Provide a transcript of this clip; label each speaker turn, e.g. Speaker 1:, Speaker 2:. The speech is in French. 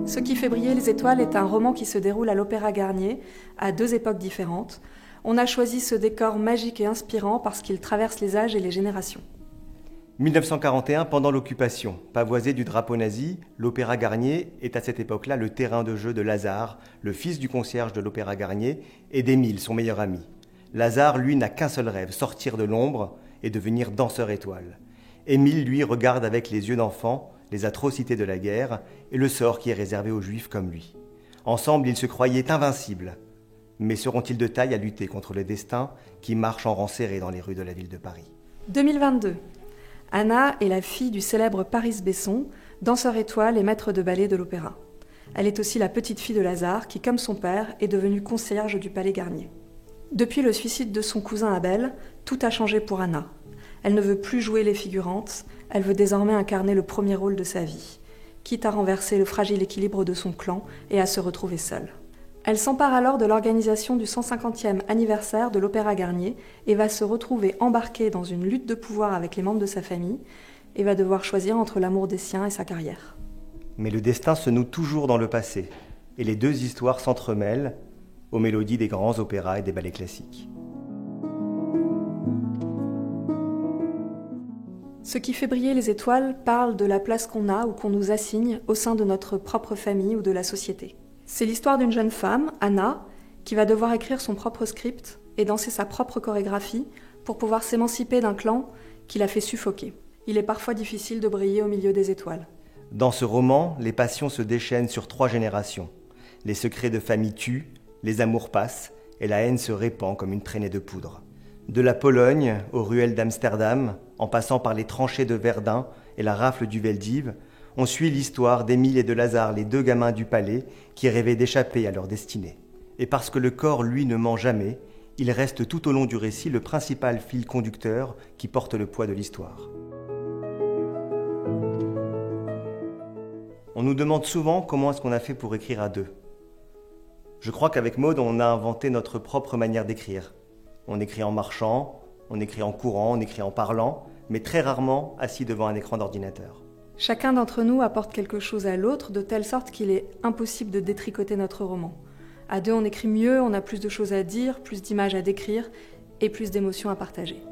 Speaker 1: Ce qui fait briller les étoiles est un roman qui se déroule à l'Opéra Garnier, à 2 époques différentes. On a choisi ce décor magique et inspirant parce qu'il traverse les âges et les générations.
Speaker 2: 1941, pendant l'occupation, pavoisé du drapeau nazi, l'Opéra Garnier est à cette époque-là le terrain de jeu de Lazare, le fils du concierge de l'Opéra Garnier, et d'Émile, son meilleur ami. Lazare, lui, n'a qu'un seul rêve, sortir de l'ombre et devenir danseur étoile. Émile, lui, regarde avec les yeux d'enfant les atrocités de la guerre et le sort qui est réservé aux Juifs comme lui. Ensemble, ils se croyaient invincibles. Mais seront-ils de taille à lutter contre le destin qui marche en rang serré dans les rues de la ville de Paris ?
Speaker 1: 2022. Anna est la fille du célèbre Paris Besson, danseur étoile et maître de ballet de l'opéra. Elle est aussi la petite fille de Lazare qui, comme son père, est devenue concierge du Palais Garnier. Depuis le suicide de son cousin Abel, tout a changé pour Anna. Elle ne veut plus jouer les figurantes, elle veut désormais incarner le premier rôle de sa vie, quitte à renverser le fragile équilibre de son clan et à se retrouver seule. Elle s'empare alors de l'organisation du 150e anniversaire de l'Opéra Garnier et va se retrouver embarquée dans une lutte de pouvoir avec les membres de sa famille et va devoir choisir entre l'amour des siens et sa carrière.
Speaker 2: Mais le destin se noue toujours dans le passé, et les deux histoires s'entremêlent aux mélodies des grands opéras et des ballets classiques.
Speaker 1: Ce qui fait briller les étoiles parle de la place qu'on a ou qu'on nous assigne au sein de notre propre famille ou de la société. C'est l'histoire d'une jeune femme, Anna, qui va devoir écrire son propre script et danser sa propre chorégraphie pour pouvoir s'émanciper d'un clan qui l'a fait suffoquer. Il est parfois difficile de briller au milieu des étoiles.
Speaker 2: Dans ce roman, les passions se déchaînent sur 3 générations. Les secrets de famille tuent, les amours passent et la haine se répand comme une traînée de poudre. De la Pologne aux ruelles d'Amsterdam, en passant par les tranchées de Verdun et la rafle du Veldiv, on suit l'histoire d'Émile et de Lazare, les 2 gamins du palais qui rêvaient d'échapper à leur destinée. Et parce que le corps, lui, ne ment jamais, il reste tout au long du récit le principal fil conducteur qui porte le poids de l'histoire. On nous demande souvent comment est-ce qu'on a fait pour écrire à 2. Je crois qu'avec Maud, on a inventé notre propre manière d'écrire. On écrit en marchant, on écrit en courant, on écrit en parlant, mais très rarement assis devant un écran d'ordinateur.
Speaker 1: Chacun d'entre nous apporte quelque chose à l'autre de telle sorte qu'il est impossible de détricoter notre roman. À 2, on écrit mieux, on a plus de choses à dire, plus d'images à décrire et plus d'émotions à partager.